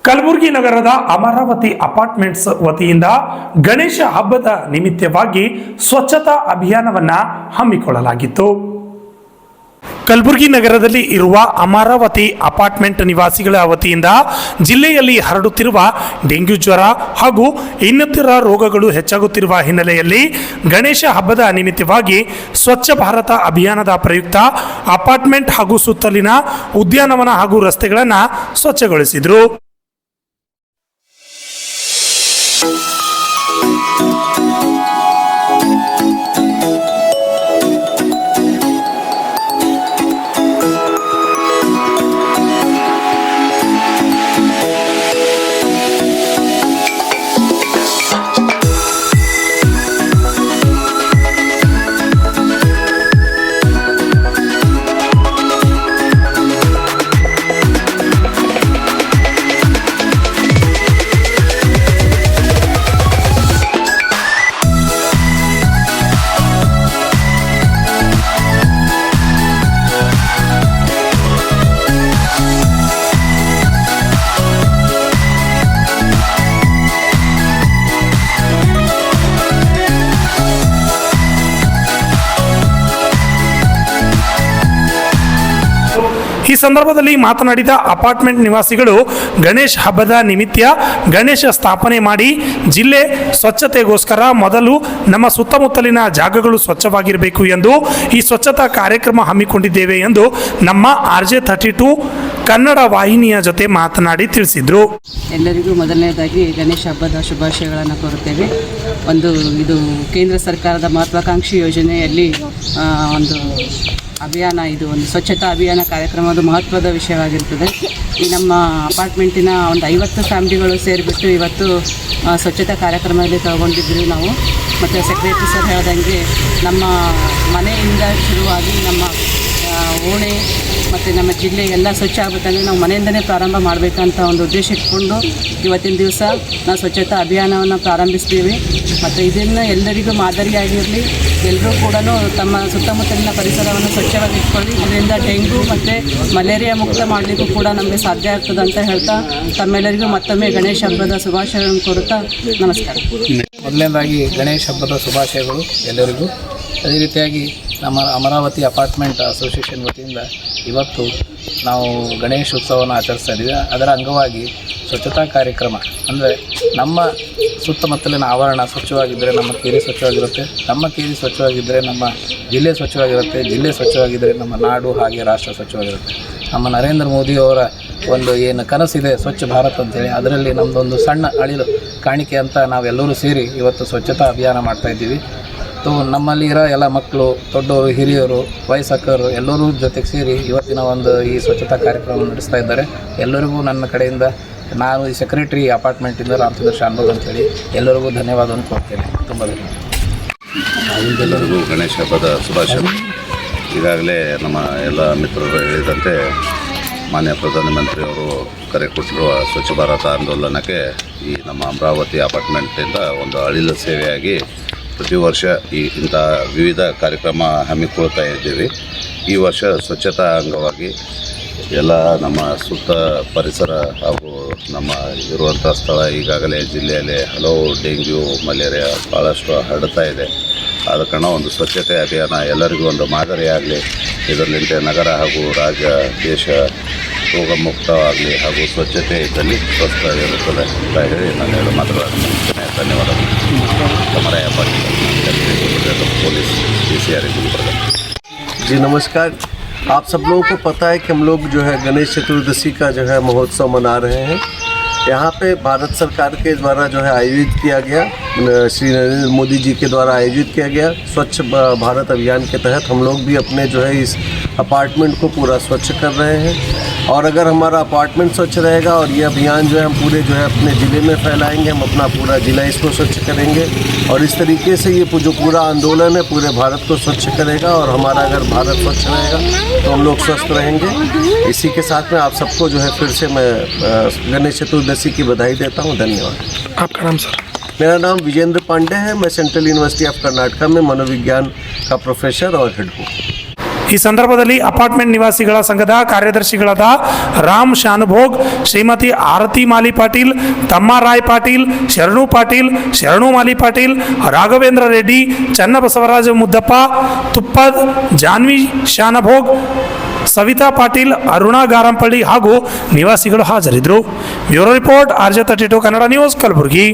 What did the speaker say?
ಕಲಬುರಗಿ ನಗರದ ಅಮರಾವತಿ ಅಪಾರ್ಟ್ಮೆಂಟ್ಸ್ ವತಿಯಿಂದ ಗಣೇಶ ಹಬ್ಬದ ನಿಮಿತ್ತವಾಗಿ ಸ್ವಚ್ಛತಾ ಅಭಿಯಾನವನ್ನು ಹಮ್ಮಿಕೊಳ್ಳಲಾಗಿತ್ತು. ಕಲಬುರಗಿ ನಗರದಲ್ಲಿ ಇರುವ ಅಮರಾವತಿ ಅಪಾರ್ಟ್ಮೆಂಟ್ ನಿವಾಸಿಗಳ ವತಿಯಿಂದ ಜಿಲ್ಲೆಯಲ್ಲಿ ಹರಡುತ್ತಿರುವ ಡೆಂಗ್ಯೂ ಜ್ವರ ಹಾಗೂ ಇನ್ನಿತರ ರೋಗಗಳು ಹೆಚ್ಚಾಗುತ್ತಿರುವ ಹಿನ್ನೆಲೆಯಲ್ಲಿ ಗಣೇಶ ಹಬ್ಬದ ನಿಮಿತ್ತವಾಗಿ ಸ್ವಚ್ಛ ಭಾರತ ಅಭಿಯಾನದ ಪ್ರಯುಕ್ತ ಅಪಾರ್ಟ್ಮೆಂಟ್ ಹಾಗೂ ಸುತ್ತಲಿನ ಉದ್ಯಾನವನ ಹಾಗೂ ರಸ್ತೆಗಳನ್ನು ಸ್ವಚ್ಛಗೊಳಿಸಿದರು. ಈ ಸಂದರ್ಭದಲ್ಲಿ ಮಾತನಾಡಿದ ಅಪಾರ್ಟ್ಮೆಂಟ್ ನಿವಾಸಿಗಳು ಗಣೇಶ ಹಬ್ಬದ ನಿಮಿತ್ತ ಗಣೇಶ ಸ್ಥಾಪನೆ ಮಾಡಿ ಜಿಲ್ಲೆ ಸ್ವಚ್ಛತೆಗೋಸ್ಕರ ಮೊದಲು ನಮ್ಮ ಸುತ್ತಮುತ್ತಲಿನ ಜಾಗಗಳು ಸ್ವಚ್ಛವಾಗಿರಬೇಕು ಎಂದು ಈ ಸ್ವಚ್ಛತಾ ಕಾರ್ಯಕ್ರಮ ಹಮ್ಮಿಕೊಂಡಿದ್ದೇವೆ ಎಂದು ನಮ್ಮ RJ32 ಕನ್ನಡ ವಾಹಿನಿಯ ಜೊತೆ ಮಾತನಾಡಿ ತಿಳಿಸಿದರು. ಎಲ್ಲರಿಗೂ ಮೊದಲನೇದಾಗಿ ಗಣೇಶ ಹಬ್ಬದ ಶುಭಾಶಯಗಳನ್ನು ಕೋರುತ್ತೇವೆ. ಇದು ಕೇಂದ್ರ ಸರ್ಕಾರದ ಮಹತ್ವಾಕಾಂಕ್ಷಿ ಯೋಜನೆಯಲ್ಲಿ ಒಂದು ಅಭಿಯಾನ, ಇದು ಒಂದು ಸ್ವಚ್ಛತಾ ಅಭಿಯಾನ ಕಾರ್ಯಕ್ರಮದ ಮಹತ್ವದ ವಿಷಯವಾಗಿರ್ತದೆ. ಈ ನಮ್ಮ ಅಪಾರ್ಟ್ಮೆಂಟಿನ ಒಂದು 50 ಫ್ಯಾಮಿಲಿಗಳು ಸೇರಿಬಿಟ್ಟು ಇವತ್ತು ಸ್ವಚ್ಛತಾ ಕಾರ್ಯಕ್ರಮದಲ್ಲಿ ತಗೊಂಡಿದ್ವಿ ನಾವು. ಮತ್ತು ಸೆಕ್ರೆಟರಿ ಸರ್ ಹೇಳ್ದಂಗೆ ನಮ್ಮ ಮನೆಯಿಂದ ಶುರುವಾಗಿ ನಮ್ಮ ಓಣೆ ಮತ್ತು ನಮ್ಮ ಜಿಲ್ಲೆ ಎಲ್ಲ ಸ್ವಚ್ಛ ಆಗಬೇಕಂದ್ರೆ ನಾವು ಮನೆಯಿಂದಲೇ ಪ್ರಾರಂಭ ಮಾಡಬೇಕಂತ ಒಂದು ಉದ್ದೇಶ ಇಟ್ಕೊಂಡು ಇವತ್ತಿನ ದಿವಸ ನಾವು ಸ್ವಚ್ಛತಾ ಅಭಿಯಾನವನ್ನು ಪ್ರಾರಂಭಿಸ್ತೀವಿ. ಮತ್ತು ಇದನ್ನು ಎಲ್ಲರಿಗೂ ಮಾದರಿಯಾಗಿರಲಿ, ಎಲ್ಲರೂ ಕೂಡ ತಮ್ಮ ಸುತ್ತಮುತ್ತಲಿನ ಪರಿಸರವನ್ನು ಸ್ವಚ್ಛವಾಗಿ ಇಟ್ಕೊಳ್ಳಿ. ಇದರಿಂದ ಡೆಂಗು ಮತ್ತು ಮಲೇರಿಯಾ ಮುಕ್ತ ಮಾಡಲಿಕ್ಕೂ ಕೂಡ ನಮಗೆ ಸಾಧ್ಯ ಆಗ್ತದೆ ಅಂತ ಹೇಳ್ತಾ ತಮ್ಮೆಲ್ಲರಿಗೂ ಮತ್ತೊಮ್ಮೆ ಗಣೇಶ ಹಬ್ಬದ ಶುಭಾಶಯಗಳನ್ನು ಕೋರುತ್ತಾ ನಮಸ್ಕಾರ. ಮೊದಲನೇದಾಗಿ ಗಣೇಶ ಹಬ್ಬದ ಶುಭಾಶಯಗಳು ಎಲ್ಲರಿಗೂ. ಅದೇ ರೀತಿಯಾಗಿ ನಮ್ಮ ಅಮರಾವತಿ ಅಪಾರ್ಟ್ಮೆಂಟ್ ಅಸೋಸಿಯೇಷನ್ ವತಿಯಿಂದ ಇವತ್ತು ನಾವು ಗಣೇಶೋತ್ಸವವನ್ನು ಆಚರಿಸ್ತಾ ಇದ್ದೀವಿ. ಅದರ ಅಂಗವಾಗಿ ಸ್ವಚ್ಛತಾ ಕಾರ್ಯಕ್ರಮ ಅಂದರೆ ನಮ್ಮ ಸುತ್ತಮುತ್ತಲಿನ ಆವರಣ ಸ್ವಚ್ಛವಾಗಿದ್ದರೆ ನಮ್ಮ ಕೇರಿ ಸ್ವಚ್ಛವಾಗಿರುತ್ತೆ, ನಮ್ಮ ಕೇರಿ ಸ್ವಚ್ಛವಾಗಿದ್ದರೆ ನಮ್ಮ ಜಿಲ್ಲೆ ಸ್ವಚ್ಛವಾಗಿರುತ್ತೆ, ಜಿಲ್ಲೆ ಸ್ವಚ್ಛವಾಗಿದ್ದರೆ ನಮ್ಮ ನಾಡು ಹಾಗೆ ರಾಷ್ಟ್ರ ಸ್ವಚ್ಛವಾಗಿರುತ್ತೆ. ನಮ್ಮ ನರೇಂದ್ರ ಮೋದಿಯವರ ಒಂದು ಏನು ಕನಸಿದೆ ಸ್ವಚ್ಛ ಭಾರತ್ ಅಂತೇಳಿ, ಅದರಲ್ಲಿ ನಮ್ಮದೊಂದು ಸಣ್ಣ ಅಳಿಲು ಕಾಣಿಕೆ ಅಂತ ನಾವೆಲ್ಲರೂ ಸೇರಿ ಇವತ್ತು ಸ್ವಚ್ಛತಾ ಅಭಿಯಾನ ಮಾಡ್ತಾಯಿದ್ದೀವಿ. ನಮ್ಮಲ್ಲಿ ಇರೋ ಎಲ್ಲ ಮಕ್ಕಳು, ದೊಡ್ಡವರು, ಹಿರಿಯರು, ವಯಸ್ಸಾಕರು ಎಲ್ಲರೂ ಜೊತೆಗೆ ಸೇರಿ ಇವತ್ತಿನ ಈ ಸ್ವಚ್ಛತಾ ಕಾರ್ಯಕ್ರಮ ನಡೆಸ್ತಾ ಇದ್ದಾರೆ. ಎಲ್ಲರಿಗೂ ನನ್ನ ಕಡೆಯಿಂದ, ನಾನು ಈ ಸೆಕ್ರೆಟರಿ ಅಪಾರ್ಟ್ಮೆಂಟಿಂದ ರಾಮಚಂದ್ರ ಶಾನ್ಭೋಗ್ ಅಂತೇಳಿ ಎಲ್ಲರಿಗೂ ಧನ್ಯವಾದವನ್ನು ಕೊಡ್ತೇನೆ. ತುಂಬ ಧನ್ಯವಾದ. ಎಲ್ಲರಿಗೂ ಗಣೇಶ ಹಬ್ಬದ ಶುಭಾಶಯಗಳು. ಈಗಾಗಲೇ ನಮ್ಮ ಎಲ್ಲ ಮಿತ್ರರು ಹೇಳಿದಂತೆ ಮಾನ್ಯ ಪ್ರಧಾನಮಂತ್ರಿಯವರು ಕರೆ ಕೊಟ್ಟಿರುವ ಸ್ವಚ್ಛ ಭಾರತ ಆಂದೋಲನಕ್ಕೆ ಈ ನಮ್ಮ ಅಮರಾವತಿ ಅಪಾರ್ಟ್ಮೆಂಟಿಂದ ಒಂದು ಅಳಿಲು ಸೇವೆಯಾಗಿ ಪ್ರತಿ ವರ್ಷ ಇಂಥ ವಿವಿಧ ಕಾರ್ಯಕ್ರಮ ಹಮ್ಮಿಕೊಳ್ತಾ ಇದ್ದೀವಿ. ಈ ವರ್ಷ ಸ್ವಚ್ಛತಾ ಅಂಗವಾಗಿ ಎಲ್ಲ ನಮ್ಮ ಸುತ್ತ ಪರಿಸರ ಹಾಗೂ ನಮ್ಮ ಇರುವಂಥ ಸ್ಥಳ, ಈಗಾಗಲೇ ಜಿಲ್ಲೆಯಲ್ಲಿ ಹಲವು ಡೆಂಗ್ಯೂ, ಮಲೇರಿಯಾ ಭಾಳಷ್ಟು ಹರಡ್ತಾ ಇದೆ. ಆದ ಕಾರಣ ಒಂದು ಸ್ವಚ್ಛತೆ ಅಭಿಯಾನ ಎಲ್ಲರಿಗೂ ಒಂದು ಮಾದರಿಯಾಗಲಿ, ಇದರಲ್ಲಿಂದ ನಗರ ಹಾಗೂ ರಾಜ್ಯ ದೇಶ ರೋಗಮುಕ್ತವಾಗಲಿ ಹಾಗೂ ಸ್ವಚ್ಛತೆ ಇದ್ದಲ್ಲಿ ಸ್ವಸ್ಥ ಇರುತ್ತದೆ ಅಂತ ಹೇಳಿ ನಾನು ಹೇಳೋ ಮಾತುಗಳನ್ನು ಮುಗಿಸ್ತೇನೆ. ಧನ್ಯವಾದಗಳು. हमारा पुलिस PCR गुलबर्गा। जी नमस्कार। आप सब लोगों को पता है कि हम लोग जो है गणेश चतुर्दशी का जो है महोत्सव मना रहे हैं। यहाँ पे भारत सरकार के द्वारा जो है आयोजित किया गया, श्री नरेंद्र मोदी जी के द्वारा आयोजित किया गया स्वच्छ भारत अभियान के तहत हम लोग भी अपने जो है इस अपार्टमेंट को पूरा स्वच्छ कर रहे हैं। और अगर हमारा अपार्टमेंट स्वच्छ रहेगा और ये अभियान जो है हम पूरे जो है अपने ज़िले में फैलाएंगे, हम अपना पूरा ज़िला इसको स्वच्छ करेंगे और इस तरीके से ये जो पूरा आंदोलन है पूरे भारत को स्वच्छ करेगा। और हमारा अगर भारत स्वच्छ रहेगा तो हम लोग स्वस्थ रहेंगे। इसी के साथ में आप सबको जो है फिर से मैं गणेश चतुर्दशी की बधाई देता हूँ। धन्यवाद। आपका नाम सर? मेरा नाम विजेंद्र पांडे है। मैं सेंट्रल यूनिवर्सिटी ऑफ कर्नाटका में मनोविज्ञान का प्रोफेसर और हेड हूँ। ಈ ಸಂದರ್ಭದಲ್ಲಿ ಅಪಾರ್ಟ್ಮೆಂಟ್ ನಿವಾಸಿಗಳ ಸಂಘದ ಕಾರ್ಯದರ್ಶಿಗಳಾದ ರಾಮ್ ಶಾನುಭೋಗ್, ಶ್ರೀಮತಿ ಆರತಿ ಮಾಲಿ ಪಾಟೀಲ್, ತಮ್ಮರಾಯ್ ಪಾಟೀಲ್, ಶರಣು ಪಾಟೀಲ್, ಶರಣು ಮಾಲಿ ಪಾಟೀಲ್, ರಾಘವೇಂದ್ರ ರೆಡ್ಡಿ, ಚನ್ನಬಸವರಾಜ ಮುದ್ದಪ್ಪ, ತುಪ್ಪದ್, ಜಾನ್ವಿ ಶಾನಭೋಗ್, ಸವಿತಾ ಪಾಟೀಲ್, ಅರುಣಾ ಗಾರಂಪಳ್ಳಿ ಹಾಗೂ ನಿವಾಸಿಗಳು ಹಾಜರಿದ್ದರು. Bureau report RJ32 Kannada news, Kalaburagi.